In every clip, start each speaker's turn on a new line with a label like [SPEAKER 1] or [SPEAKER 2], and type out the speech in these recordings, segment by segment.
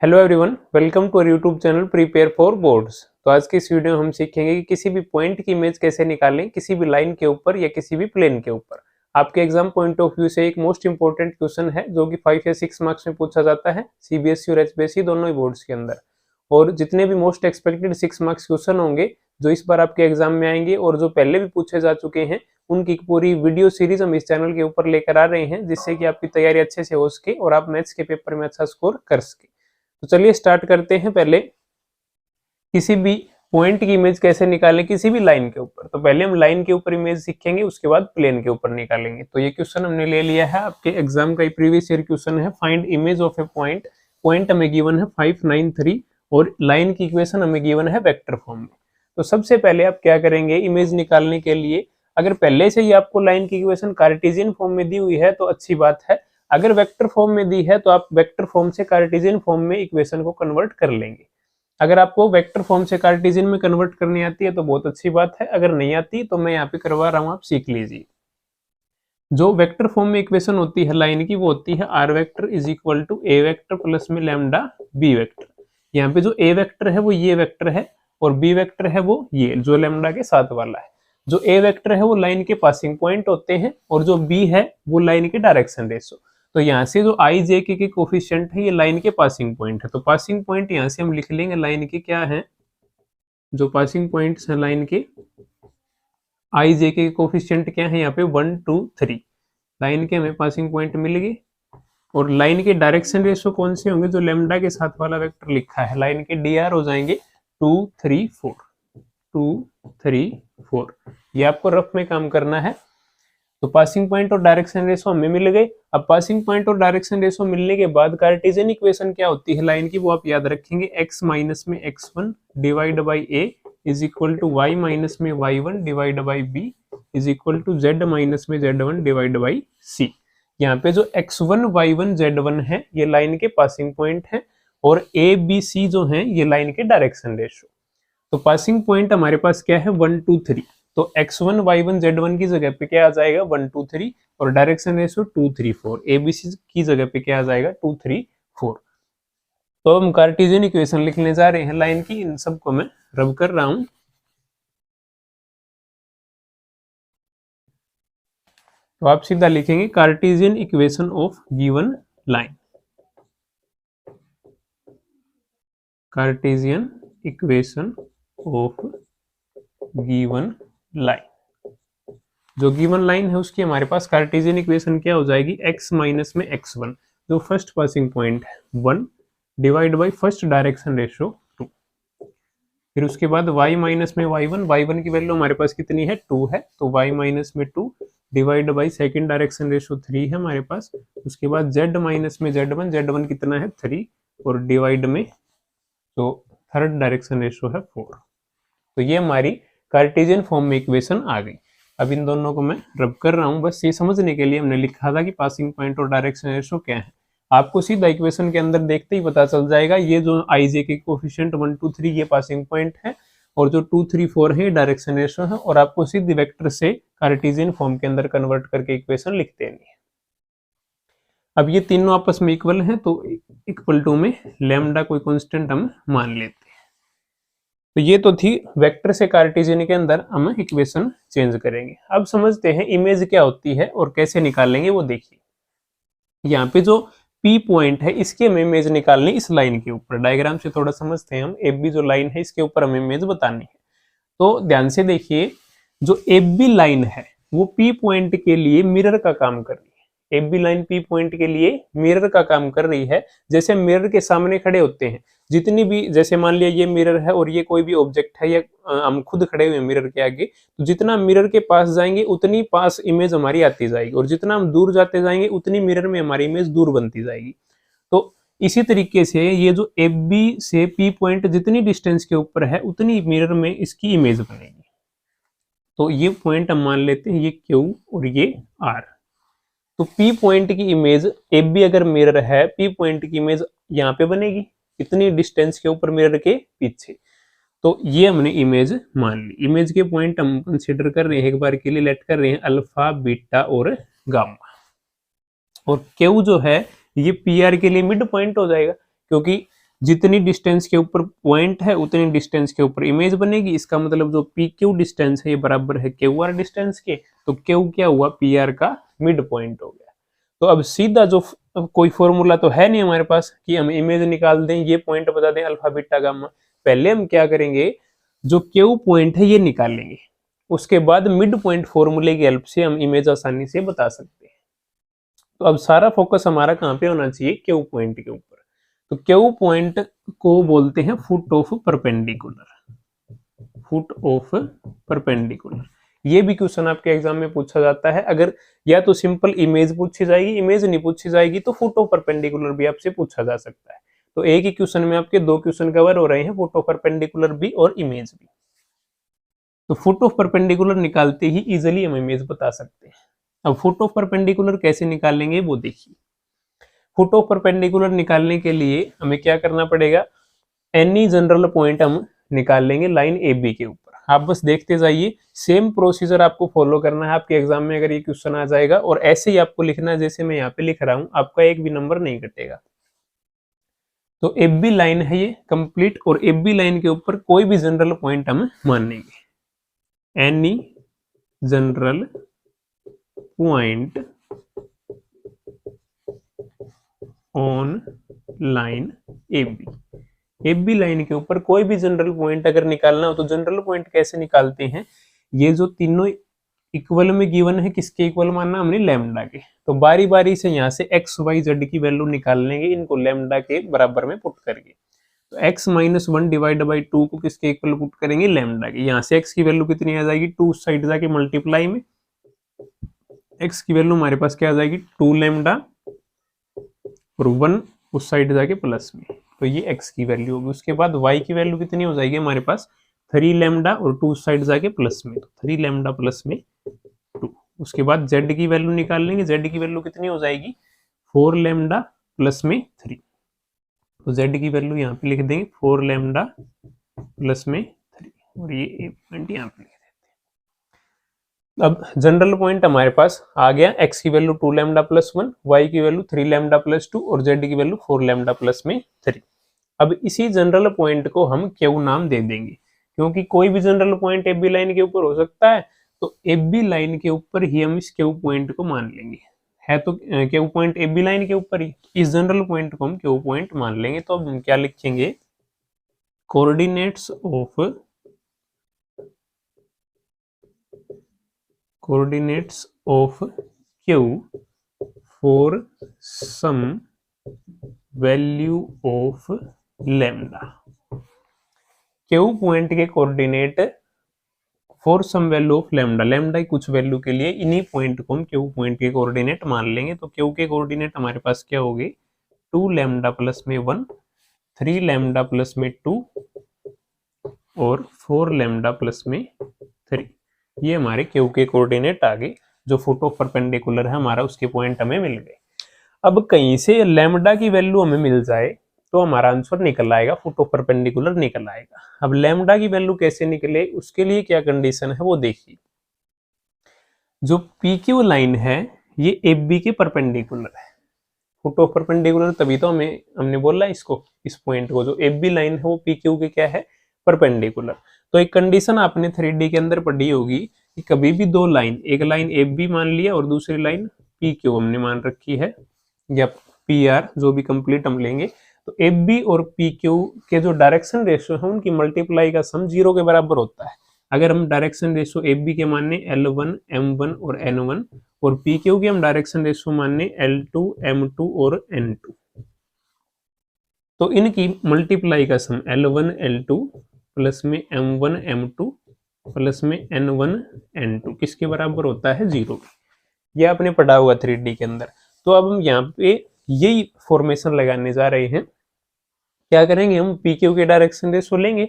[SPEAKER 1] Hello everyone, welcome to our YouTube channel prepare for boards. तो आज की इस वीडियो में हम सीखेंगे कि किसी भी पॉइंट की इमेज कैसे निकालें किसी भी लाइन के ऊपर या किसी भी प्लेन के ऊपर। आपके एग्जाम पॉइंट ऑफ व्यू से एक मोस्ट इंपोर्टेंट क्वेश्चन है जो कि 5 या 6 मार्क्स में पूछा जाता है सीबीएसई और एचबीएसई दोनों ही बोर्ड्स के अंदर। और जितने भी मोस्ट एक्सपेक्टेड 6 मार्क्स क्वेश्चन होंगे जो इस बार आपके एग्जाम में आएंगे और जो पहले भी पूछे जा चुके हैं, उनकी पूरी वीडियो सीरीज हम इस चैनल के ऊपर लेकर आ रहे हैं, जिससे कि आपकी तैयारी अच्छे से हो सके और आप मैथ्स के पेपर में अच्छा स्कोर कर सके। तो चलिए स्टार्ट करते हैं। पहले किसी भी पॉइंट की इमेज कैसे निकालें किसी भी लाइन के ऊपर। तो पहले हम लाइन के ऊपर इमेज सीखेंगे, उसके बाद प्लेन के ऊपर निकालेंगे। तो ये क्वेश्चन हमने ले लिया है, आपके एग्जाम का प्रीवियस ईयर क्वेश्चन है। Find image of a point. Point हमें गिवन है 593 और लाइन की इक्वेशन हमें गिवन है वेक्टर फॉर्म में। तो सबसे पहले आप क्या करेंगे, इमेज निकालने के लिए अगर पहले से ही आपको लाइन की इक्वेशन कार्टेशियन फॉर्म में दी हुई है तो अच्छी बात है। अगर वेक्टर फॉर्म में दी है तो आप वेक्टर फॉर्म से कार्टेशियन फॉर्म में इक्वेशन को कन्वर्ट कर लेंगे। अगर आपको वेक्टर फॉर्म से कार्टेशियन में कन्वर्ट करनी आती है तो बहुत अच्छी बात है, अगर नहीं आती तो मैं यहाँ पे करवा रहा हूँ, आप सीख लीजिए। जो वेक्टर फॉर्म में इक्वेशन होती है लाइन की वो होती है r vector is equal to a vector plus में लैम्डा बी वेक्टर। यहाँ पे जो ए वेक्टर है वो ये वेक्टर है और बी वेक्टर है वो ये जो लैम्डा के साथ वाला है। जो ए वेक्टर है वो लाइन के पासिंग पॉइंट होते हैं और जो बी है वो लाइन के डायरेक्शन रेशो। तो यहाँ से जो आई जे के कोफिशिएंट है ये लाइन के पासिंग पॉइंट है। तो पासिंग पॉइंट यहाँ से हम लिख लेंगे लाइन के क्या है, जो पासिंग पॉइंट्स हैं लाइन के आई जे के कोफिशिएंट क्या है यहाँ पे 1 2 3। लाइन के हमें पासिंग पॉइंट मिल गए और लाइन के डायरेक्शन रेशो कौन से होंगे, जो लेमडा के साथ वाला वेक्टर लिखा है लाइन के डी आर हो जाएंगे 2 3 4 2 3 4। ये आपको रफ में काम करना है। तो पासिंग पॉइंट और डायरेक्शन रेशो हमें मिल गए। अब पासिंग पॉइंट और डायरेक्शन रेशो मिलने के बाद कार्टेशियन इक्वेशन क्या होती है लाइन की वो आप याद रखेंगे, x माइनस में x1 divide by a is equal to y minus में y1 divide by b is equal to z minus में z1 डिवाइड बाई c। यहाँ पे जो x1 y1 z1 है ये लाइन के पासिंग पॉइंट है और a b c जो है ये लाइन के डायरेक्शन रेशो। तो पासिंग पॉइंट हमारे पास क्या है 1 2 3। तो x1 y1 z1 की जगह पे क्या आ जाएगा 1 2 3 और डायरेक्शन रेशो 2 3 4। abc की जगह पे क्या आ जाएगा 2 3 4। तो हम कार्टेशियन इक्वेशन लिखने जा रहे हैं लाइन की, इन सबको मैं रब कर रहा हूं। तो आप सीधा लिखेंगे Cartesian equation of given line. Cartesian equation of given line. जो गिवन लाइन है उसकी हमारे पास कार्टेशियन इक्वेशन क्या हो जाएगी, x माइनस में x1 जो फर्स्ट पासिंग पॉइंट है 1 divide by first direction ratio 2। फिर उसके बाद y माइनस में y1 की वैल्यू हमारे पास कितनी है 2 है, तो y माइनस में 2 divide by second direction ratio 3 है हमारे पास। उसके बाद z माइनस में z1 कितना है 3 और डिवाइड में तो थर्ड डायरेक्शन रेशो है 4। तो ये हमारी कार्टेशियन फॉर्म में इक्वेशन आ गई। अब इन दोनों को मैं रब कर रहा हूं, बस ये समझने के लिए हमने लिखा था कि पासिंग पॉइंट और डायरेक्शन रेशो क्या है। आपको सीधा इक्वेशन के अंदर देखते ही पता चल जाएगा, ये जो आई जे के कोफिशिएंट 1 2 3 ये पासिंग पॉइंट है और जो 2 3 4 है डायरेक्शन रेशो है और आपको सीधे वेक्टर से कार्टेशियन फॉर्म के अंदर कन्वर्ट करके इक्वेशन लिख देनी है। अब ये तीनों आपस में इक्वल हैं तो इक्वल टू में लैम्डा कोई कांस्टेंट हम मान लेते हैं। तो ये तो थी वेक्टर से कार्टेशियन के अंदर हम इक्वेशन चेंज करेंगे। अब समझते हैं इमेज क्या होती है और कैसे निकालेंगे वो देखिए। यहाँ पे जो P पॉइंट है इसकी हमें इमेज निकालनी इस लाइन के ऊपर। डायग्राम से थोड़ा समझते हैं हम, AB जो लाइन है इसके ऊपर हमें इमेज बतानी है। तो ध्यान से देखिए, जो AB लाइन है वो P पॉइंट के लिए मिरर का काम कर रही है। AB लाइन P पॉइंट के लिए मिरर का काम कर रही है। जैसे मिरर के सामने खड़े होते हैं, जितनी भी, जैसे मान लिया ये मिरर है और ये कोई भी ऑब्जेक्ट है या हम खुद खड़े हुए मिरर के आगे, तो जितना मिरर के पास जाएंगे उतनी पास इमेज हमारी आती जाएगी और जितना हम दूर जाते जाएंगे उतनी मिरर में हमारी इमेज दूर बनती जाएगी। तो इसी तरीके से ये जो AB से P पॉइंट जितनी डिस्टेंस के ऊपर है उतनी मिरर में इसकी इमेज बनेगी। तो ये पॉइंट हम मान लेते हैं ये Q और ये R। तो P पॉइंट की इमेज AB अगर मिरर है, P पॉइंट की इमेज यहाँ पे बनेगी इतनी डिस्टेंस के ऊपर मिरर के पीछे। तो ये हमने इमेज मान ली। इमेज के पॉइंट हम कंसीडर कर रहे हैं, एक बार के लिए लेट कर रहे हैं अल्फा बीटा और गामा। और Q जो है ये PR के लिए मिड पॉइंट हो जाएगा, क्योंकि जितनी डिस्टेंस के ऊपर पॉइंट है उतनी डिस्टेंस के ऊपर इमेज बनेगी। इसका मतलब जो पी क्यू डिस्टेंस है ये बराबर है क्यू आर डिस्टेंस के, तो क्यू क्या हुआ, पी आर का मिड पॉइंट हो गया। तो अब सीधा जो अब कोई फॉर्मूला तो है नहीं हमारे पास कि हम इमेज निकाल दें, ये पॉइंट बता दें अल्फा बीटा गामा। पहले हम क्या करेंगे, जो क्यू पॉइंट है ये निकाल लेंगे, उसके बाद मिड पॉइंट फॉर्मूले की हेल्प से हम इमेज आसानी से बता सकते हैं। तो अब सारा फोकस हमारा कहाँ पे होना चाहिए, क्यू पॉइंट के ऊपर। तो क्यू पॉइंट को बोलते हैं foot of perpendicular, foot of perpendicular. ये भी क्वेश्चन आपके एग्जाम में पूछा जाता है। अगर या तो सिंपल इमेज पूछी जाएगी, इमेज नहीं पूछी जाएगी तो फुट ऑफ परपेंडिकुलर भी आपसे पूछा जा सकता है। तो एक ही क्वेश्चन में आपके दो क्वेश्चन कवर हो रहे हैं, फुट ऑफ परपेंडिकुलर भी और इमेज भी। तो फुट ऑफ परपेंडिकुलर निकालते ही इजिली हम इमेज बता सकते हैं। अब फुट ऑफ परपेंडिकुलर कैसे निकालेंगे वो देखिए। फुट ऑफ परपेंडिकुलर निकालने के लिए हमें क्या करना पड़ेगा, एनी जनरल पॉइंट हम निकाल लेंगे लाइन ए बी के ऊपर। आप बस देखते जाइए, सेम प्रोसीजर आपको फॉलो करना है। आपके एग्जाम में अगर ये क्वेश्चन आ जाएगा और ऐसे ही आपको लिखना है जैसे मैं यहाँ पे लिख रहा हूँ, आपका एक भी नंबर नहीं कटेगा। तो ए बी लाइन है ये कंप्लीट, और ए बी लाइन के ऊपर कोई भी जनरल पॉइंट हम मान लेंगे। Any general point on line A B. A B line के ऊपर कोई भी जनरल पॉइंट अगर निकालना हो तो जनरल पॉइंट कैसे निकालते हैं, ये जो तीनों इक्वल में गिवन है, किसके इक्वल मानना हमने, लैम्डा के। तो बारी बारी से यहाँ से एक्स वाई जेड की वैल्यू निकाल लेंगे, इनको लैम्डा के बराबर में पुट करके। तो x माइनस 1 डिवाइड बाई 2 को किसके इक्वल पुट करेंगे, लैम्डा के। यहाँ से x की वैल्यू कितनी आ जाएगी, 2 साइड जाके मल्टीप्लाई में x की वैल्यू हमारे पास क्या आ जाएगी, 2 लैम्डा, और 1 उस साइड जाके प्लस में, तो ये x की वैल्यू होगी। उसके बाद y की वैल्यू कितनी हो जाएगी हमारे पास, 3 लैम्डा और 2 साइड जाके प्लस में, तो 3 लैम्डा प्लस में 2। उसके बाद z की वैल्यू निकाल लेंगे, z की वैल्यू कितनी हो जाएगी, 4 लैम्डा प्लस में 3। तो z की वैल्यू यहाँ पे लिख देंगे 4 लैम्डा प्लस में 3, और ये एक पॉइंट यहाँ पे लिख देते हैं। अब जनरल पॉइंट हमारे पास आ गया, x की वैल्यू 2 लैम्डा प्लस 1, y की वैल्यू 3 लैम्डा प्लस 2 और z की वैल्यू 4 लैम्डा प्लस में 3। अब इसी जनरल पॉइंट को हम क्यू नाम दे देंगे, क्योंकि कोई भी general point A B line के ऊपर हो सकता है। तो ए बी लाइन के ऊपर ही हम इस क्यू पॉइंट को मान लेंगे, है तो Q point A B line के ऊपर ही, इस जनरल पॉइंट को हम क्यू पॉइंट मान लेंगे। तो अब हम क्या लिखेंगे, coordinates of Q for some value of lambda. Q point के coordinate for some value of lambda, lambda की कुछ वैल्यू के लिए इन्हीं पॉइंट को हम क्यू पॉइंट के कोऑर्डिनेट मान लेंगे। तो क्यू के कोऑर्डिनेट हमारे पास क्या होंगे, 2 लैम्डा प्लस में 1, 3 लैम्डा प्लस में 2 और 4 लैम्डा प्लस में 3। ये हमारे क्यू के कोऑर्डिनेट आ गए, जो फुट ऑफ परपेंडिकुलर है हमारा, उसके पॉइंट हमें मिल गए। अब कहीं से लैम्डा की वैल्यू हमें मिल जाए तो हमारा आंसर निकल आएगा, फुट ऑफ परपेंडिकुलर निकल आएगा। अब लैम्डा की वैल्यू कैसे निकले, उसके लिए क्या कंडीशन है वो देखिए। जो पी क्यू लाइन है ये ए बी के परपेंडिकुलर है, फुट ऑफ परपेंडिकुलर, तभी तो हमने बोला इसको, इस पॉइंट को, जो ए बी लाइन है वो पी क्यू के क्या है, परपेंडिकुलर। तो एक कंडीशन आपने 3D के अंदर पढ़ी होगी कि कभी भी दो लाइन, एक लाइन ए बी मान लिया और दूसरी लाइन पी क्यू हमने मान रखी है, या पी आर, जो भी कंप्लीट हम लेंगे। तो एफ बी और पी क्यू के जो डायरेक्शन रेशियो है उनकी मल्टीप्लाई का सम 0 के बराबर होता है। अगर हम डायरेक्शन रेशियो एफ बी के मानने L1, M1 और N1, और पी क्यू के हम डायरेक्शन रेशियो मानने L2, M2 और N2, तो इनकी मल्टीप्लाई का सम L1, L2 प्लस में M1, M2 प्लस में N1, N2 किसके बराबर होता है, 0। ये आपने पढ़ा हुआ 3D के अंदर। तो अब हम यहाँ पे यही फॉर्मेशन लगाने जा रहे हैं। क्या करेंगे, हम पी क्यू के डायरेक्शन रेशियो लेंगे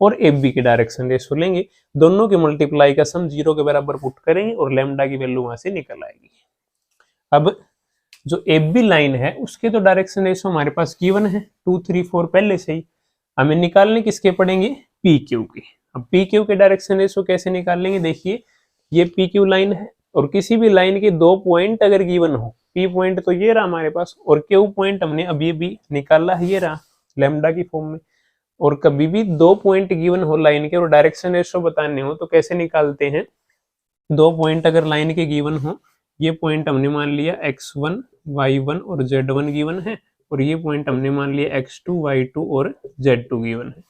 [SPEAKER 1] और एफ बी के डायरेक्शन रेशियो लेंगे, दोनों के मल्टीप्लाई का सम 0 के बराबर पुट करेंगे और लैम्डा की वैल्यू वहां से निकल आएगी। अब जो एफ बी लाइन है उसके तो डायरेक्शन रेशियो हमारे पास गिवन है 2, 3, 4 पहले से ही, हमें निकालने किसके पड़ेंगे, पी क्यू के। अब पी क्यू के डायरेक्शन रेशियो कैसे निकालेंगे, देखिए ये पी क्यू लाइन है और किसी भी लाइन के 2 पॉइंट अगर गिवन हो, पी पॉइंट तो ये रहा हमारे पास और क्यू पॉइंट हमने अभी भी निकाला है, ये रहा, लेमडा की फॉर्म में। और कभी भी 2 पॉइंट गिवन हो लाइन के और डायरेक्शन रेशो बताने हो तो कैसे निकालते हैं, 2 पॉइंट अगर लाइन के गिवन हो, ये पॉइंट हमने मान लिया x1 y1 और z1 गिवन है, और ये पॉइंट हमने मान लिया x2 y2 और z2 गिवन है।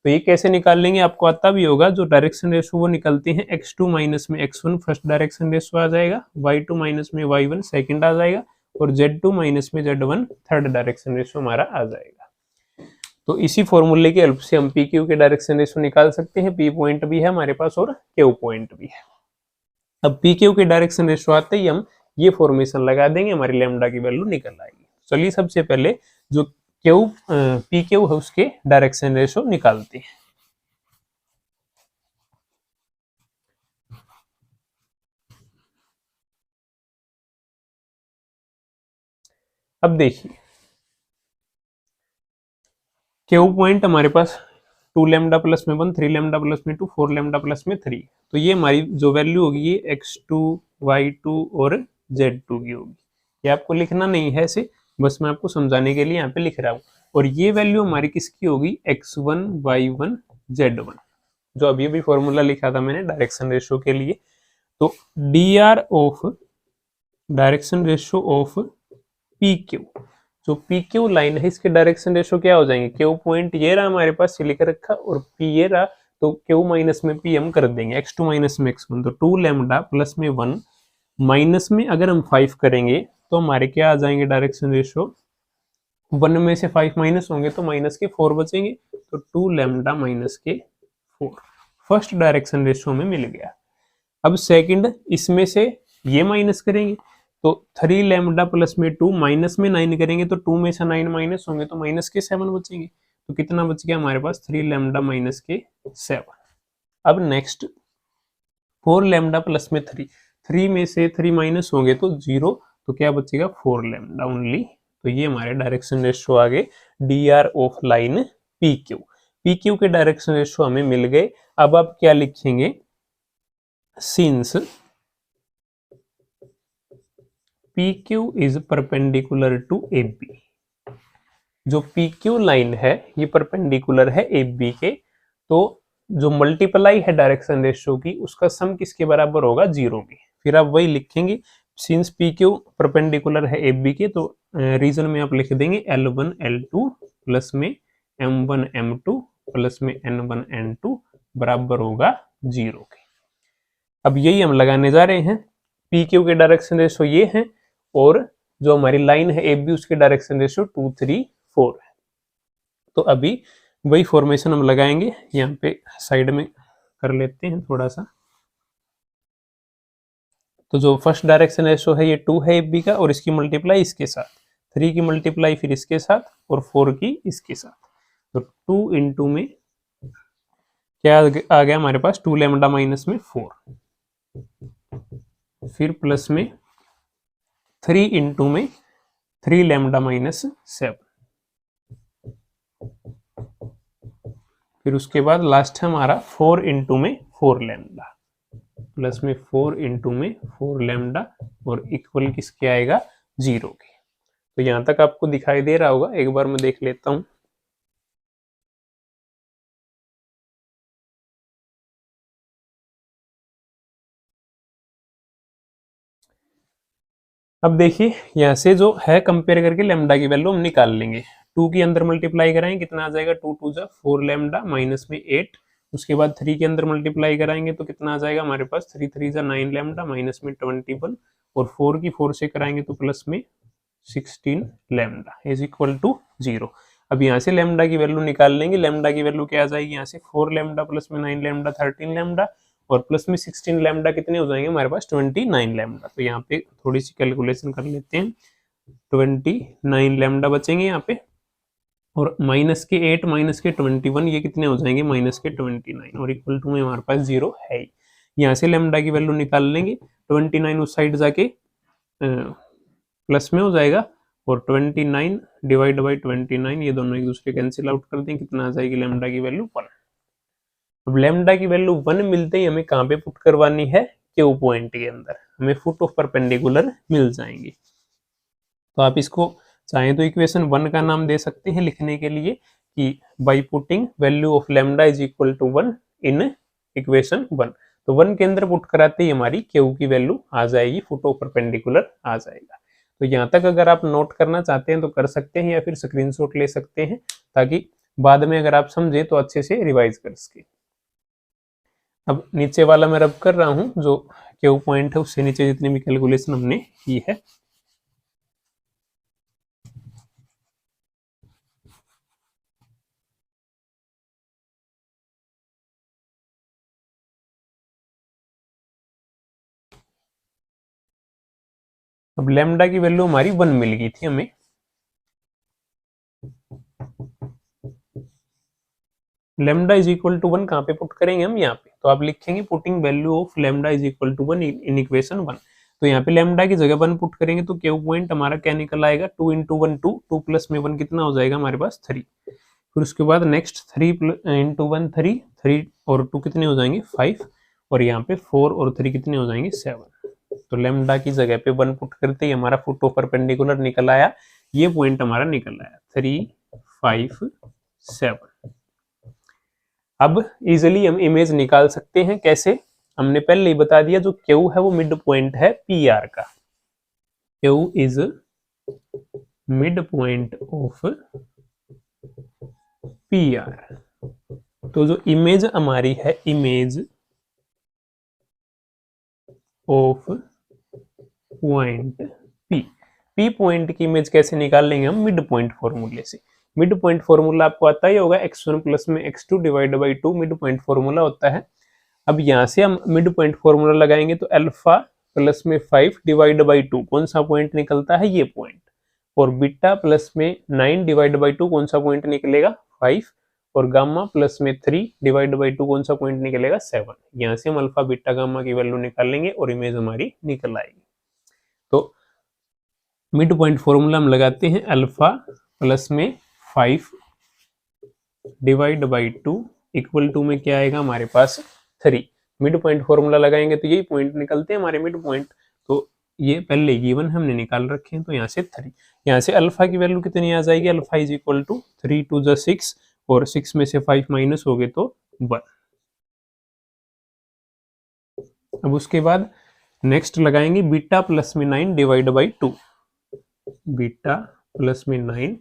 [SPEAKER 1] तो ये कैसे निकाल लेंगे, आपको आता भी होगा। जो डायरेक्शन रेशो वो निकलते हैं, x2 माइनस में x1 फर्स्ट डायरेक्शन रेशो आ जाएगा, y2 माइनस में y1 सेकंड आ जाएगा, और z2 माइनस में z1 थर्ड डायरेक्शन रेशो हमारा आ जाएगा। तो इसी फॉर्मूले की हेल्प से हम पी क्यू के डायरेक्शन रेशो निकाल सकते हैं। पी पॉइंट भी है हमारे पास और क्यू पॉइंट भी है। अब पी क्यू के डायरेक्शन रेशो आते ही हम ये फॉर्मेशन लगा देंगे, हमारी लैम्डा की वैल्यू निकल आएगी। चलिए सबसे पहले जो क्यू पी क्यू है उसके डायरेक्शन रेशो निकालते हैं। अब देखिए क्यू पॉइंट हमारे पास 2 लैम्डा प्लस में 1, 3 लैम्डा प्लस में 2, 4 लैम्डा प्लस में 3। तो ये हमारी जो वैल्यू होगी ये x2 y2 और z2 की होगी। ये आपको लिखना नहीं है ऐसे, बस मैं आपको समझाने के लिए यहाँ पे लिख रहा हूँ। और ये वैल्यू हमारी किसकी होगी, x1 y1 z1, जो अभी अभी फॉर्मूला लिखा था मैंने डायरेक्शन रेशो के लिए। तो dr of direction ratio of P Q, जो पी क्यू लाइन है इसके डायरेक्शन रेशो क्या हो जाएंगे, क्यू पॉइंट ये रहा हमारे पास ये लिख रखा, और पी ये रहा, तो क्यू माइनस में पी हम कर देंगे, x2 माइनस में x1, तो 2 लैम्डा प्लस में 1 माइनस में अगर हम 5 करेंगे तो हमारे क्या आ जाएंगे डायरेक्शन रेशो, 1 में से 5 माइनस होंगे तो माइनस के 4 बचेंगे, तो 2 लैम्डा माइनस के 4 फर्स्ट डायरेक्शन रेशो में मिल गया। अब सेकंड, इसमें से ये माइनस करेंगे तो 3 लैम्डा प्लस में 2 माइनस में 9 करेंगे तो 2 में से 9 माइनस होंगे तो माइनस के 7 बचेंगे। तो कितना बच गया हमारे पास, 3 लैम्डा माइनस के 7। अब नेक्स्ट 4 लैम्डा प्लस में 3, 3 में से 3 माइनस होंगे तो 0, तो क्या बचेगा 4 लैम्डा ओनली। तो ये हमारे डायरेक्शन रेशो आ गए D R of line P Q. P Q के डायरेक्शन रेशो हमें मिल गए। अब आप क्या लिखेंगे, since PQ is perpendicular to AB, जो PQ लाइन है ये परपेंडिकुलर है AB के, तो जो मल्टीप्लाई है डायरेक्शन रेशियो की उसका सम किसके बराबर होगा, 0 के। फिर आप वही लिखेंगे, सिंस PQ परपेंडिकुलर है AB के, तो रीजन में आप लिख देंगे L1 L2 प्लस में M1 M2 प्लस में N1 N2 बराबर होगा 0 के। अब यही हम लगाने जा रहे हैं, PQ के डायरेक्शन रेशियो ये है, और जो हमारी लाइन है AB उसके डायरेक्शन रेशियो 2 3 4 है। तो अभी वही फॉर्मेशन हम लगाएंगे, यहाँ पे साइड में कर लेते हैं थोड़ा सा। तो जो फर्स्ट डायरेक्शन रेशियो है ये 2 है AB का, और इसकी मल्टीप्लाई इसके साथ, 3 की मल्टीप्लाई फिर इसके साथ, और 4 की इसके साथ। तो 2 इंटू में क्या आ गया हमारे पास, 2 लैम्डा माइनस में 4, फिर प्लस में 3 इंटू में 3 लैम्डा माइनस 7, फिर उसके बाद लास्ट है हमारा 4 इंटू में 4 लैम्डा, प्लस में 4 इंटू में 4 लैम्डा, और इक्वल किसके आएगा, 0 के। तो यहां तक आपको दिखाई दे रहा होगा, एक बार मैं देख लेता हूं। अब देखिए यहाँ से जो है कंपेयर करके लैम्डा की वैल्यू हम निकाल लेंगे। 2 के अंदर मल्टीप्लाई कराएंगे कितना आ जाएगा, 2 2 जा 4 लैम्डा माइनस में 8, उसके बाद 3 के अंदर मल्टीप्लाई कराएंगे तो कितना आ जाएगा हमारे पास, 3 3 जा 9 लैम्डा माइनस में 21, और 4 की 4 से कराएंगे तो प्लस में 16 लैम्डा इज इक्वल टू 0। अब यहाँ से लैम्डा की वैल्यू निकाल लेंगे। लैम्डा की वैल्यू क्या आ जाएगी, यहाँ से 4 लैम्डा प्लस में 9 लैम्डा 13 लैम्डा, और प्लस में 16 लैम्डा कितने हो जाएंगे हमारे पास, 29 लैम्डा। तो यहाँ पे थोड़ी सी कैलकुलेशन कर लेते हैं, 29 लैम्डा बचेंगे यहाँ पे, और माइनस के 8 माइनस के 21 ये कितने हो जाएंगे, माइनस के 29, और इक्वल टू में हमारे पास 0 है। यहाँ से लैम्डा की वैल्यू निकाल लेंगे, 29 उस साइड जाके प्लस में हो जाएगा, और 29 डिवाइड बाई 29 ये दोनों एक दूसरे कैंसिल आउट कर दें, कितना आ जाएगी लैम्डा की वैल्यू 1। अब लैम्डा की वैल्यू 1 मिलते ही हमें कहाँ पे पुट करवानी है, क्यू पॉइंट के अंदर, हमें फुट ऑफ परपेंडिकुलर मिल जाएंगे। तो आप इसको चाहे तो इक्वेशन 1 का नाम दे सकते हैं लिखने के लिए कि by putting value of lambda is equal to 1 in equation 1। तो 1 के अंदर पुट कराते ही हमारी क्यू की वैल्यू आ जाएगी, फुट ऑफ परपेंडिकुलर आ जाएगा। तो यहाँ तक अगर आप नोट करना चाहते हैं तो कर सकते हैं या फिर स्क्रीनशॉट ले सकते हैं, ताकि बाद में अगर आप समझे तो अच्छे से रिवाइज कर सके। अब नीचे वाला मैं रब कर रहा हूँ, जो क्यू पॉइंट है उससे नीचे जितनी भी कैलकुलेशन हमने की है। अब लैम्डा की वैल्यू हमारी 1 मिल गई थी हमें। लैम्डा इज इक्वल टू 1 कहाँ पे पुट करेंगे हम? यहाँ पे। तो आप लिखेंगे putting value of lambda is equal to 1 in equation 1। तो यहाँ पे लैम्डा की जगह 1 पुट करेंगे तो क्यू पॉइंट हमारा क्या निकल आएगा? 2 इंटू 1 2, 2 प्लस में 1 कितना हो जाएगा हमारे पास? 3। फिर उसके बाद नेक्स्ट 3 इंटू 1 3, 3 और 2 कितने हो जाएंगे? 5, और यहाँ पे 4 और 3 कितने हो जाएंगे? 7। तो लैम्डा की जगह पे 1 पुट करते ही हमारा फुट ऑफ परपेंडिकुलर निकल आया, ये पॉइंट हमारा निकल आया 3 5 7। अब इजिली हम इमेज निकाल सकते हैं। कैसे? हमने पहले ही बता दिया, जो क्यू है वो मिड पॉइंट है पी आर का। Q is mid point of P R. तो जो इमेज हमारी है, image of point P, P point की इमेज कैसे निकाल लेंगे हम? मिड पॉइंट फॉर्मूले से। मिड पॉइंट फॉर्मूला आपको आता ही होगा, x1 प्लस में x2 divide by 2 mid point formula होता है। अब यहाँ से हम मिड पॉइंट फॉर्मूला लगाएंगे तो अल्फा प्लस में 5 डिवाइड बाई 2 कौन सा पॉइंट निकलता है? ये पॉइंट। और बीटा प्लस में 9 डिवाइड बाई 2 कौन सा पॉइंट निकलेगा? 5। और गामा प्लस में 3 डिवाइड बाई 2 कौन सा पॉइंट निकलेगा? 7। यहाँ से हम अल्फा बीटा गामा की वैल्यू निकाल लेंगे और इमेज हमारी निकल आएगी। तो मिड पॉइंट फॉर्मूला हम लगाते हैं, अल्फा प्लस में 5 डिवाइड बाई 2 इक्वल टू में क्या आएगा हमारे पास? 3। मिड पॉइंट फॉर्मूला लगाएंगे तो यही पॉइंट निकलते हैं हमारे मिड पॉइंट। तो ये पहले गिवन हमने निकाल रखे हैं, तो यहाँ से 3। यहाँ से अल्फा की वैल्यू कितनी आ जाएगी? Alpha is equal to 3 to the 6, और 6 में से 5 माइनस हो गए तो 1। अब उसके बाद नेक्स्ट लगाएंगे बीटा प्लस में 9 डिवाइड बाई 2। बीटा प्लस में 9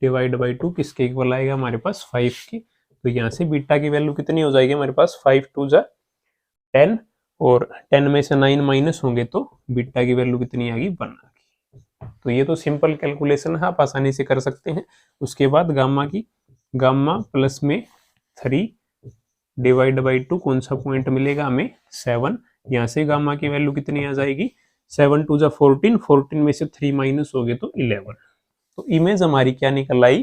[SPEAKER 1] डिवाइड बाई 2 किसके इक्वल आएगा हमारे पास? 5 की। तो यहाँ से बीटा की वैल्यू कितनी हो जाएगी हमारे पास? 5 टू जा 10, और 10 में से 9 माइनस होंगे तो बीटा की वैल्यू कितनी आ गई? 1 आ गई। तो ये तो सिंपल कैलकुलेशन है, आप आसानी से कर सकते हैं। उसके बाद गामा की, गामा प्लस में 3 डिवाइड बाई 2 कौन सा पॉइंट मिलेगा हमें? 7। यहाँ से गामा की वैल्यू कितनी आ जाएगी? 7 टू जा 14, 14 में से 3 माइनस हो गए तो 11। तो इमेज हमारी क्या निकल आई?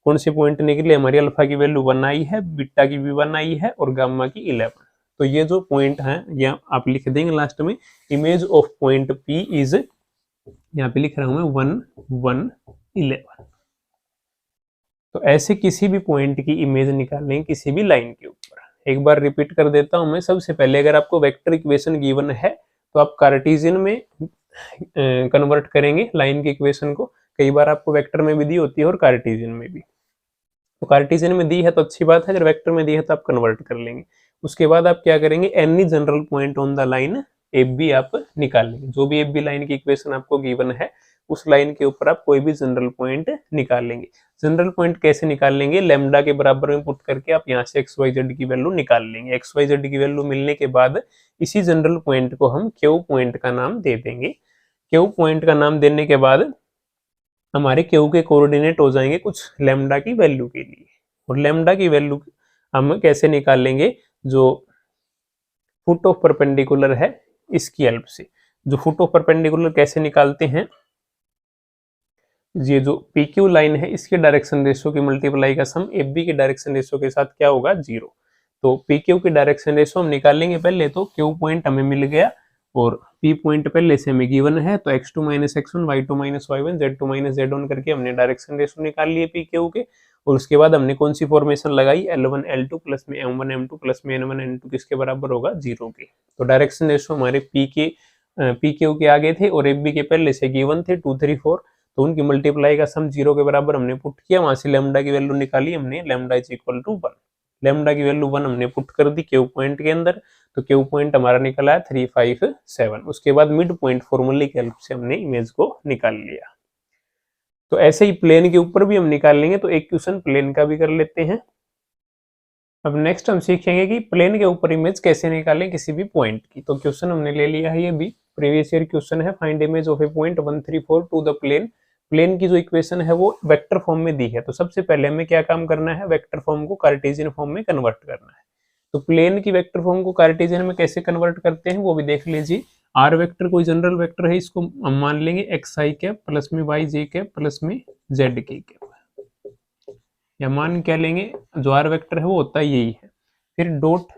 [SPEAKER 1] कौन से पॉइंट निकले हमारी? अल्फा की वैल्यू 1 आई है, बीटा की भी 1 आई है, और गामा की 11। तो ये जो पॉइंट है ये आप लिख देंगे लास्ट में, image of point P is, यहाँ पे लिख रहा हूं मैं 1 1 11। तो ऐसे किसी भी पॉइंट की इमेज निकालें किसी भी लाइन के ऊपर। एक बार रिपीट कर देता हूं मैं। सबसे पहले अगर आपको वेक्टर इक्वेशन गिवन है तो आप कार्टेशियन में कन्वर्ट करेंगे लाइन की इक्वेशन को। कई बार आपको वेक्टर में भी दी होती है और कार्टेशियन में भी। तो कार्टेशियन में दी है तो अच्छी बात है, अगर वेक्टर में दी है तो आप कन्वर्ट कर लेंगे। उसके बाद आप क्या करेंगे? Any general point on the line F B आप निकाल लेंगे। जो भी एफ बी लाइन की इक्वेशन आपको गिवन है उस लाइन के ऊपर आप कोई भी जनरल पॉइंट निकाल लेंगे। जनरल पॉइंट कैसे निकाल लेंगे? लैम्डा के बराबर में पुट करके आप यहाँ से एक्स वाई जेड की वैल्यू निकाल लेंगे। एक्स वाई जेड की वैल्यू मिलने के बाद इसी जनरल पॉइंट को हम क्यू पॉइंट का नाम दे देंगे। क्यू पॉइंट का नाम देने के बाद हमारे क्यू के कोऑर्डिनेट हो जाएंगे कुछ लैम्डा की वैल्यू के लिए। और लैम्डा की वैल्यू हम कैसे निकाल लेंगे? जो फुट ऑफ परपेंडिकुलर है इसकी हेल्प से। जो फुट ऑफ परपेंडिकुलर कैसे निकालते हैं? ये जो PQ लाइन है इसके डायरेक्शन रेशियो की मल्टीप्लाई का सम FB के डायरेक्शन रेशियो के साथ क्या होगा? 0। तो PQ की डायरेक्शन रेशियो हम निकाल लेंगे पहले। तो Q पॉइंट हमें मिल गया और P पॉइंट पहले से हमें गिवन है, तो x2 minus x1, y2 minus y1, z2 minus z1 करके हमने डायरेक्शन रेशियो निकाल लिए PQ के। और उसके बाद हमने कौन सी फॉर्मेशन लगाई? L1 L2 प्लस में M1 M2 प्लस में N1 N2 किसके बराबर होगा? 0 के। तो डायरेक्शन रेशियो हमारे PQ के आगे थे और FB के पहले से गिवन थे 2 3 4। तो उनकी मल्टीप्लाई का सम 0 के बराबर हमने पुट किया, वहां से लैम्डा की वैल्यू निकाली हमने, lambda is equal to 1। Lambda की वैल्यू 1 हमने पुट कर दी क्यू पॉइंट के अंदर, तो क्यू पॉइंट हमारा निकला है 357। उसके बाद मिड पॉइंट फॉर्मूले की हेल्प से हमने इमेज को निकाल लिया। तो ऐसे ही प्लेन के ऊपर भी हम निकाल लेंगे, तो एक क्वेश्चन प्लेन का भी कर लेते हैं। अब नेक्स्ट हम सीखेंगे कि प्लेन के ऊपर इमेज कैसे निकालें किसी भी पॉइंट की। तो क्वेश्चन हमने ले लिया है, ये भी प्रीवियस ईयर क्वेश्चन है, find image of a point 134 to the plane. Plane की जो इक्वेशन है वो वेक्टर फॉर्म में दी है, तो सबसे पहले हमें क्या काम करना है, वेक्टर फॉर्म को कार्टेशियन फॉर्म में कन्वर्ट करना है। तो प्लेन की वेक्टर फॉर्म को कार्टेशियन में कैसे कन्वर्ट करते हैं वो भी देख लीजिए। आर वेक्टर कोई जनरल वेक्टर है, इसको हम मान लेंगे एक्स आई कैप प्लस में वाई जे कैप प्लस में जेड के कैप, या मान क्या लेंगे, जो आर वेक्टर है वो होता है यही है। फिर डॉट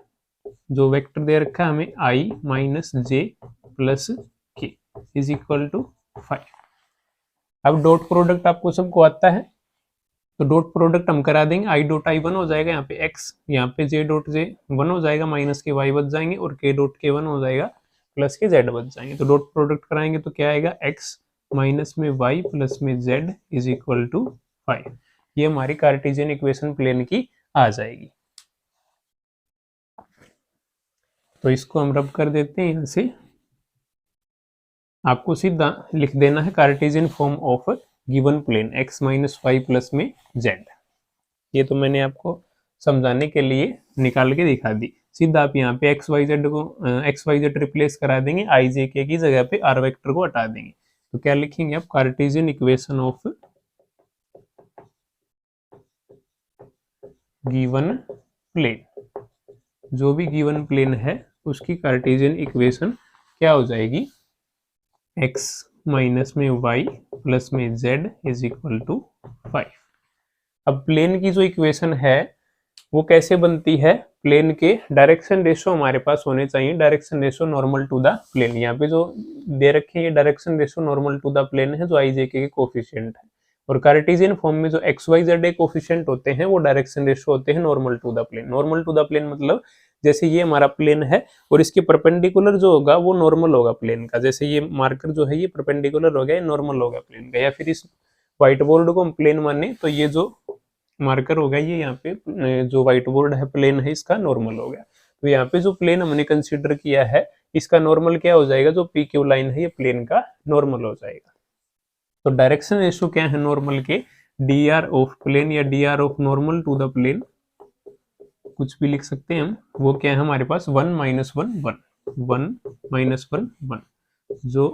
[SPEAKER 1] जो वेक्टर दे रखा है हमें आई माइनस जे प्लस के इज इक्वल टू 5। अब डॉट प्रोडक्ट आपको सबको आता है, तो डॉट प्रोडक्ट हम करा देंगे, आई डॉट आई 1 हो जाएगा, यहाँ पे एक्स, यहाँ पे जे डॉट जे 1 हो जाएगा, माइनस के वाई बच जाएंगे, और के डॉट के 1 हो जाएगा, प्लस के जेड बच जाएंगे। तो डॉट प्रोडक्ट कराएंगे तो क्या आएगा, एक्स माइनस में वाई प्लस में जेड इज इक्वल टू 5। ये हमारी कार्टेशियन इक्वेशन प्लेन की आ जाएगी। तो इसको हम रब कर देते हैं, यहाँ से आपको सीधा लिख देना है Cartesian form of given plane x minus y plus में जेड। ये तो मैंने आपको समझाने के लिए निकाल के दिखा दी। सीधा आप यहाँ पे एक्स वाई जेड रिप्लेस करा देंगे, आई जे के की जगह पे आर वेक्टर को हटा देंगे, तो क्या लिखेंगे आप, Cartesian equation of given plane. जो भी गिवन प्लेन है उसकी कार्टेशियन इक्वेशन क्या हो जाएगी, x माइनस में y प्लस में z इज इक्वल टू 5। अब प्लेन की जो इक्वेशन है वो कैसे बनती है, प्लेन के डायरेक्शन रेशो हमारे पास होने चाहिए, direction ratio normal to the plane. यहाँ पे जो दे रखे हैं ये direction ratio normal to the plane है, जो आई जे के कोफिशिएंट है। और कार्टेशियन फॉर्म में जो एक्स वाई जेड कोफिशिएंट होते हैं वो डायरेक्शन रेशो होते हैं normal to the plane. Normal to the plane मतलब जैसे ये हमारा प्लेन है और इसके परपेंडिकुलर जो होगा वो नॉर्मल होगा प्लेन का, जैसे ये मार्कर जो है ये परपेंडिकुलर हो गया, ये नॉर्मल होगा प्लेन का। या फिर इस व्हाइट बोर्ड को हम प्लेन माने तो ये जो मार्कर होगा ये यहाँ पे जो व्हाइट बोर्ड है प्लेन है, इसका नॉर्मल हो गया। तो यहाँ पे जो प्लेन हमने कंसिडर किया है इसका नॉर्मल क्या हो जाएगा, जो पी क्यू लाइन है ये प्लेन का नॉर्मल हो जाएगा। तो डायरेक्शन रेशो क्या है नॉर्मल के, डी आर ऑफ प्लेन या D R of normal to the plane, कुछ भी लिख सकते हैं हम, वो क्या है हमारे पास 1 माइनस 1 1 1 माइनस 1 1। जो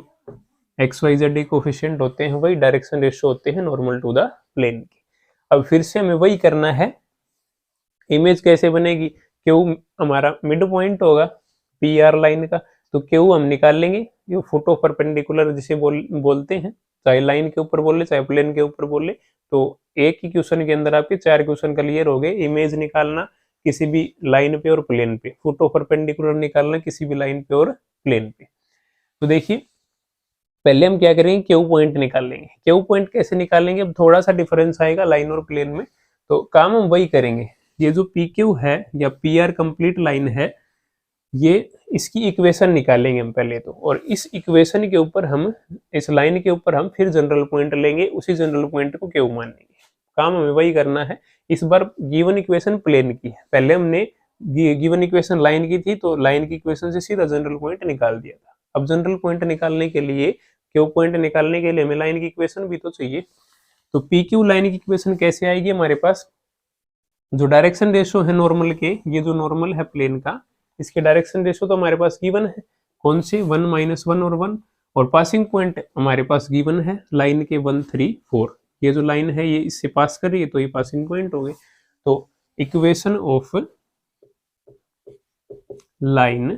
[SPEAKER 1] एक्स वाई जेड कोफिशिएंट होते हैं वही डायरेक्शन रेशो होते हैं नॉर्मल टू द प्लेन के। अब फिर से हमें वही करना है, इमेज कैसे बनेगी, क्यू हमारा मिड पॉइंट होगा पी आर लाइन का, तो क्यू हम निकाल लेंगे, ये फोटो परपेंडिकुलर जिसे बोलते हैं, चाहे लाइन के ऊपर बोले चाहे प्लेन के ऊपर बोले। तो एक ही क्वेश्चन के अंदर आपके 4 क्वेश्चन क्लियर हो गए, इमेज निकालना किसी भी लाइन पे और प्लेन पे, फोटो परपेंडिकुलर निकालना किसी भी लाइन पे और प्लेन पे। तो देखिए पहले हम क्या करेंगे, क्यू पॉइंट निकाल लेंगे। क्यू पॉइंट कैसे निकालेंगे, अब थोड़ा सा डिफरेंस आएगा लाइन और प्लेन में, तो काम हम वही करेंगे। ये जो पी क्यू है या पी आर कंप्लीट लाइन है, ये इसकी इक्वेशन निकालेंगे हम पहले तो, और इस इक्वेशन के ऊपर हम, इस लाइन के ऊपर हम फिर जनरल पॉइंट लेंगे, उसी जनरल पॉइंट को क्यू मान लेंगे। काम हमें वही करना है। इस बार गिवन इक्वेशन प्लेन की है, पहले हमने गिवन इक्वेशन लाइन की थी, तो लाइन की इक्वेशन से सीधा जनरल पॉइंट निकाल दिया था। अब जनरल पॉइंट निकालने के लिए, क्यू पॉइंट निकालने के लिए हमें लाइन की इक्वेशन भी तो चाहिए। तो पी क्यू लाइन की इक्वेशन कैसे आएगी, हमारे पास जो डायरेक्शन रेशो है नॉर्मल के, ये जो नॉर्मल है प्लेन का, इसके डायरेक्शन रेशो तो हमारे पास गिवन है, कौन से 1 माइनस 1 और 1, और पासिंग पॉइंट हमारे पास गिवन है लाइन के 1 3 4। ये जो लाइन है ये इससे पास कर रही है तो ये पासिंग पॉइंट हो गए। तो equation of line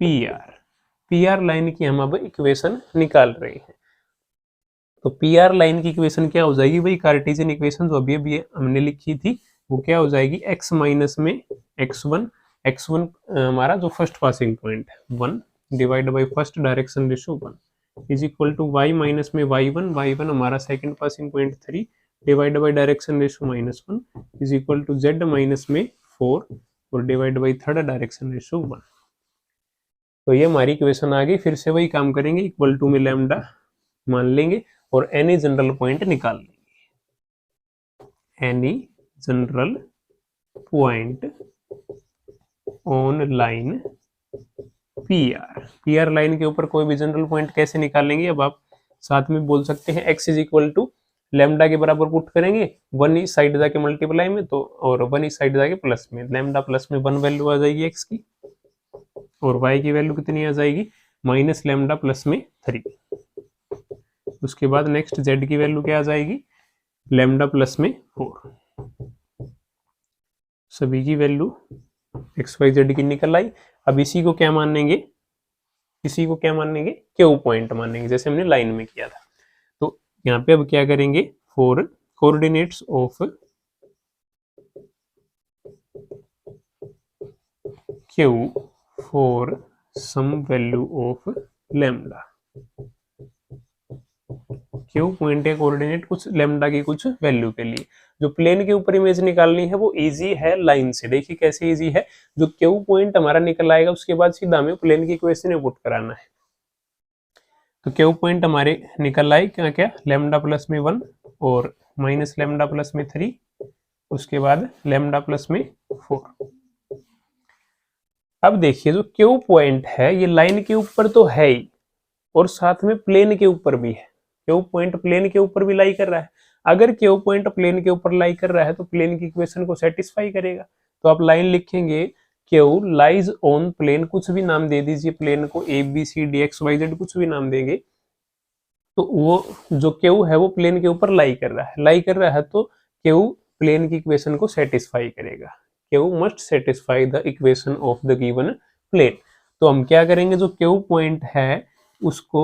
[SPEAKER 1] P R line की हम अब इक्वेशन निकाल रहे हैं। तो पी आर लाइन की इक्वेशन क्या हो जाएगी, वही कार्टेशियन इक्वेशन जो अभी अभी हमने लिखी थी, वो क्या हो जाएगी, x माइनस में x1 हमारा जो फर्स्ट पासिंग पॉइंट है 1 divide by first direction ratio 1 is equal to y minus में y1 हमारा second passing point 3 divide by direction ratio -1 is equal to z minus में 4 और divide by third direction ratio 1। तो ये हमारी equation आ गई। फिर से वही काम करेंगे, इक्वल टू में लैम्डा मान लेंगे और एनी जनरल पॉइंट निकाल लेंगे। Any general point on line P R line के ऊपर कोई भी जनरल पॉइंट कैसे निकालेंगे, अब आप साथ में बोल सकते हैं x is equal to lambda के बराबर पुट करेंगे, वन इस साइड जाके मल्टीप्लाई में तो और वन इस साइड जाके प्लस में, लेमडा प्लस में 1 वैल्यू आ जाएगी x की और y की वैल्यू कितनी आ जाएगी माइनस लेमडा प्लस में 3। उसके बाद नेक्स्ट z की वैल्यू क्या आ जाएगी लेमडा प्लस में 4। सभी की वैल्यू एक्स वाई जेड की निकल आई। अब इसी को क्या मानेंगे, इसी को क्या मानेंगे क्यू पॉइंट मानेंगे, जैसे हमने लाइन में किया था। तो यहाँ पे अब क्या करेंगे for coordinates of Q for some value of lambda, Q point है कोऑर्डिनेट कुछ लेमडा की कुछ वैल्यू के लिए। जो प्लेन के ऊपर इमेज निकालनी है वो इजी है लाइन से। देखिए कैसे इजी है, जो क्यू पॉइंट हमारा निकल आएगा उसके बाद सीधा हमें प्लेन की इक्वेशन पुट कराना है। तो क्यू पॉइंट हमारे निकल आए क्या क्या लेमडा प्लस में 1 और माइनस लेमडा प्लस में 3, उसके बाद लेमडा प्लस में 4। अब देखिए जो क्यू पॉइंट है ये लाइन के ऊपर तो है ही और साथ में प्लेन के ऊपर भी है। क्यू पॉइंट प्लेन के ऊपर भी लाई कर रहा है। अगर क्यू पॉइंट प्लेन के ऊपर लाई कर रहा है तो प्लेन की इक्वेशन को सेटिस्फाई करेगा। तो आप लाइन लिखेंगे क्यू लाइज ऑन प्लेन, कुछ भी नाम दे दीजिए प्लेन को, A B C D x y z कुछ भी नाम देंगे। तो वो जो क्यू है वो प्लेन के ऊपर लाई कर रहा है, लाई कर रहा है तो क्यू प्लेन की इक्वेशन को सेटिस्फाई करेगा। Q must satisfy the equation of the given plane. तो हम क्या करेंगे जो क्यू पॉइंट है उसको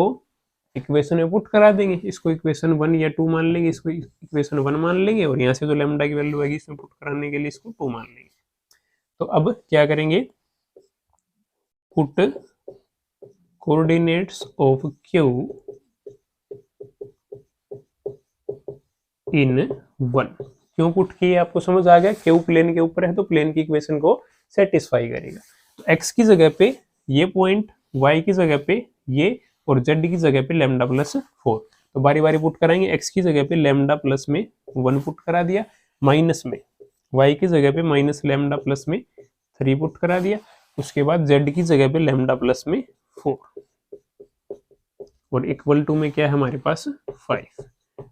[SPEAKER 1] इक्वेशन में पुट करा देंगे, इसको इक्वेशन 1 या 2 मान लेंगे, इसको इक्वेशन 1 मान लेंगे और यहाँ से जो लेमडा की वैल्यू आएगी इसमें पुट कराने के लिए इसको 2 मान लेंगे। तो अब क्या करेंगे put coordinates of Q in 1। क्यों पुट किए आपको समझ आ गया, क्यू प्लेन के ऊपर है तो प्लेन की इक्वेशन को सेटिस्फाई करेगा। तो x की जगह पे ये पॉइंट, y की जगह पे ये और z की जगह पे लेमडा प्लस 4। तो बारी बारी पुट कराएंगे, x की जगह पे लेमडा प्लस में 1 पुट करा दिया, माइनस में y की जगह पे माइनस लेमडा प्लस में 3 पुट करा दिया, उसके बाद z की जगह पे लेमडा प्लस में 4 और इक्वल टू में क्या है हमारे पास 5।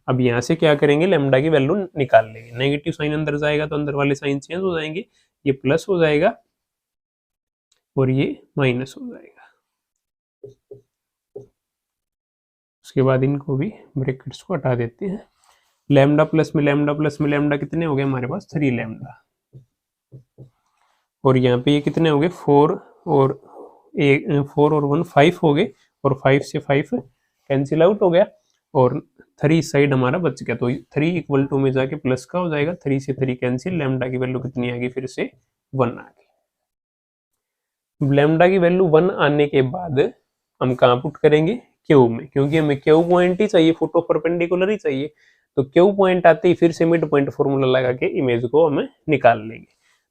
[SPEAKER 1] अब यहाँ से क्या करेंगे लेमडा की वैल्यू निकाल लेंगे। नेगेटिव साइन अंदर जाएगा तो अंदर वाले साइन चेंज हो जाएंगे, ये प्लस हो जाएगा और ये माइनस हो जाएगा। उसके बाद इनको भी ब्रैकेट्स को हटा देते हैं। लैम्डा प्लस में लैम्डा प्लस में लैम्डा कितने हो गए हमारे पास 3 लैम्डा, और यहाँ पे ये कितने हो गए 4 और 1 5 हो गए और 5 से 5 कैंसिल आउट हो गया और 3 साइड हमारा बच गया। तो 3 इक्वल टू में जाके प्लस का हो जाएगा, 3 से 3 कैंसिल, लैम्डा की वैल्यू कितनी आ गई फिर से 1 आ गई। लैम्डा की वैल्यू 1 आने के बाद हम कहाँ पुट करेंगे क्यू में, क्योंकि हमें क्यू पॉइंट ही चाहिए, फुट ऑफ परपेंडिकुलर ही चाहिए। तो क्यू पॉइंट आते ही फिर से मिड पॉइंट फॉर्मूला लगा के इमेज को हमें निकाल लेंगे।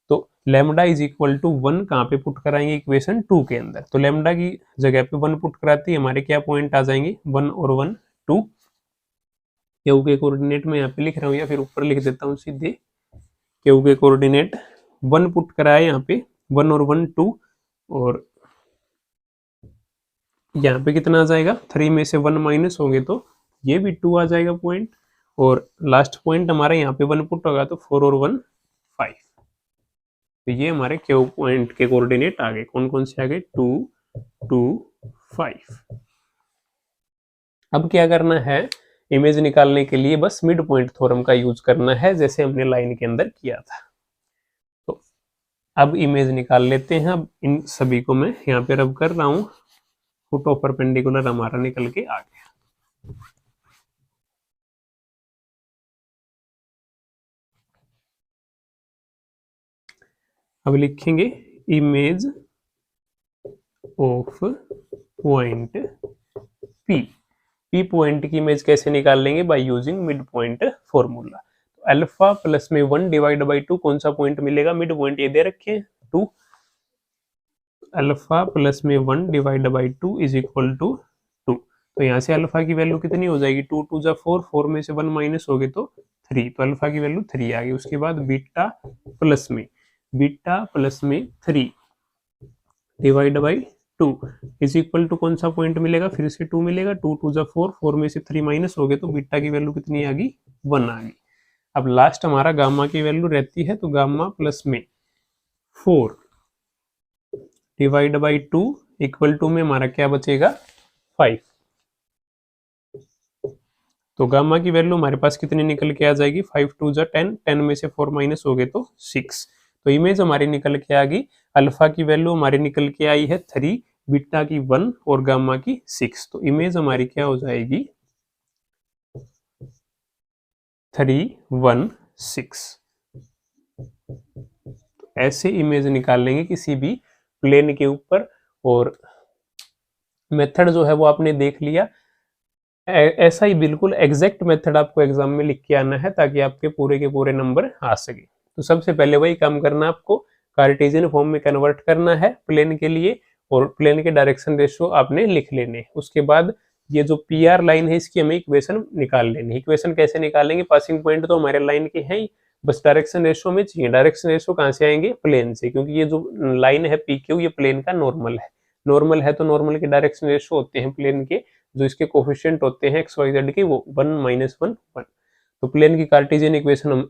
[SPEAKER 1] तो लैम्डा इज इक्वल टू 1 कहाँ पे पुट कराएंगे इक्वेशन 2 के अंदर। तो लैम्डा की जगह पे 1 पुट कराते ही हमारे क्या पॉइंट आ जाएंगे 1 और 1 2। क्यू के कोऑर्डिनेट में यहाँ पे लिख रहा हूँ या फिर ऊपर लिख देता हूँ सीधे। क्यू के कोऑर्डिनेट 1 पुट कराए यहाँ पे 1 और 1 2 और यहाँ पे कितना आ जाएगा 3 में से 1 माइनस होंगे तो ये भी 2 आ जाएगा पॉइंट, और लास्ट पॉइंट हमारा यहाँ पे 1 पुट होगा तो 4 और 1 5। तो ये हमारे क्यू पॉइंट के कोऑर्डिनेट आ गए। कौन कौन से आ गए 2 2 5। अब क्या करना है इमेज निकालने के लिए बस मिड पॉइंट थ्योरम का यूज करना है, जैसे हमने लाइन के अंदर किया था। तो अब इमेज निकाल लेते हैं। अब इन सभी को मैं यहाँ पे रब कर रहा हूँ, फुट ऑफ परपेंडिकुलर हमारा निकल के आ गया। अब लिखेंगे image of point P. P point की इमेज कैसे निकाल लेंगे by using mid point formula. तो अल्फा प्लस में 1 डिवाइड बाई 2 कौन सा पॉइंट मिलेगा, मिड पॉइंट ये दे रखे हैं 2। अल्फा प्लस में 1 divide by 2 is equal to 2। तो यहाँ से अल्फा की वैल्यू कितनी हो जाएगी, 2 2 जा 4, 4 में से 1 माइनस हो गए तो 3, तो अल्फा की वैल्यू 3 आ गई। उसके बाद बीटा प्लस में 3 divide by 2 is equal to कौन सा पॉइंट मिलेगा, फिर से 2 मिलेगा, 2 2 जा 4, 4 में से 3 माइनस हो गए तो बीटा की वैल्यू कितनी आ गई, 1 आ गई। अब लास्ट हमारा गामा की वैल्यू रहती है, तो गामा प्लस में 4 डिवाइड बाई 2 इक्वल टू में हमारा क्या बचेगा, 5। तो गामा की वैल्यू हमारे पास कितनी निकल के आ जाएगी, 5 2 जा 10, 10 में से 4 माइनस हो गए तो 6। तो इमेज हमारी निकल के आ गई, अल्फा की वैल्यू हमारी निकल के आई है 3, बीटा की 1 और गामा की 6। तो इमेज हमारी क्या हो जाएगी, 3 1 6। ऐसे इमेज निकाल लेंगे किसी भी प्लेन के ऊपर। और मेथड जो है वो आपने देख लिया, ऐसा ही बिल्कुल एग्जैक्ट मेथड आपको एग्जाम में लिख के आना है ताकि आपके पूरे के पूरे नंबर आ सके। तो सबसे पहले वही काम करना, आपको कार्टेशियन फॉर्म में कन्वर्ट करना है प्लेन के लिए, और प्लेन के डायरेक्शन रेशियो आपने लिख लेने। उसके बाद ये जो पी आर लाइन है इसकी हमें इक्वेशन निकाल लेनी है। इक्वेशन कैसे निकालेंगे, पासिंग पॉइंट तो हमारे लाइन के हैं ही, बस डायरेक्शन रेशियो में चाहिए। डायरेक्शन रेशियो कहाँ से आएंगे, प्लेन से, क्योंकि ये जो लाइन है पी क्यू ये प्लेन का नॉर्मल है। नॉर्मल है तो नॉर्मल के डायरेक्शन रेशियो होते हैं प्लेन के, जो इसके कोफिशिएंट होते हैं एक्स वाई जेड के, वो 1 -1 1। तो प्लेन की कार्टेशियन इक्वेशन हम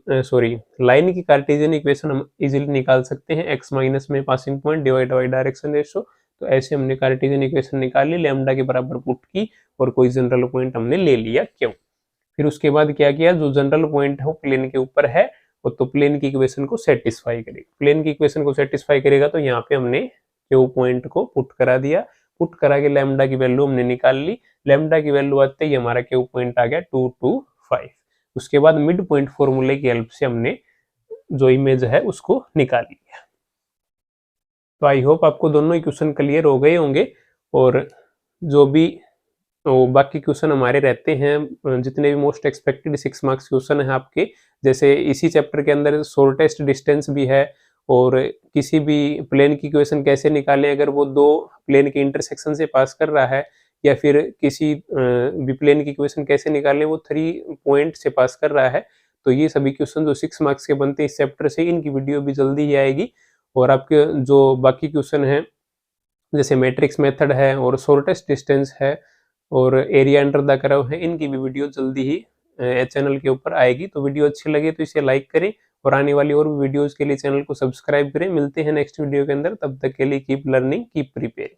[SPEAKER 1] लाइन की कार्टेशियन इक्वेशन हम इजीली निकाल सकते हैं, एक्स माइनस में passing point divide by direction ratio. तो ऐसे हमने कार्टेशियन इक्वेशन निकाल ली, लैम्डा के बराबर पुट की और कोई जनरल पॉइंट हमने ले लिया क्यों। फिर उसके बाद क्या किया, जो जनरल पॉइंट है वो प्लेन के ऊपर है, वो तो प्लेन की इक्वेशन को सेटिस्फाई करेगा। प्लेन की इक्वेशन को सेटिस्फाई करेगा तो यहाँ पे हमने क्यू पॉइंट को पुट करा दिया, पुट करा के लैम्डा की वैल्यू हमने निकाल ली। लैम्डा की वैल्यू आते ही हमारा क्यू पॉइंट आ गया 2 2 5। उसके बाद मिड पॉइंट फॉर्मूले की हेल्प से हमने जो इमेज है उसको निकाल लिया। तो आई होप आपको दोनों इक्वेशन क्लियर हो गए होंगे। और जो भी तो बाकी क्वेश्चन हमारे रहते हैं, जितने भी मोस्ट एक्सपेक्टेड 6 मार्क्स क्वेश्चन है आपके, जैसे इसी चैप्टर के अंदर शॉर्टेस्ट डिस्टेंस भी है, और किसी भी प्लेन की इक्वेशन कैसे निकालें अगर वो दो प्लेन के इंटरसेक्शन से पास कर रहा है, या फिर किसी भी प्लेन की इक्वेशन कैसे निकालें वो 3 पॉइंट से पास कर रहा है। तो ये सभी क्वेश्चन जो 6 मार्क्स के बनते हैं इस चैप्टर से, इनकी वीडियो भी जल्दी ही आएगी। और आपके जो बाकी क्वेश्चन हैं जैसे मैट्रिक्स मेथड है और शॉर्टेस्ट डिस्टेंस है और एरिया अंडर द कर्व है, इनकी भी वीडियो जल्दी ही चैनल के ऊपर आएगी। तो वीडियो अच्छी लगे तो इसे लाइक करें, और आने वाली और भी वीडियोस के लिए चैनल को सब्सक्राइब करें। मिलते हैं नेक्स्ट वीडियो के अंदर, तब तक के लिए कीप लर्निंग कीप प्रिपेयरिंग।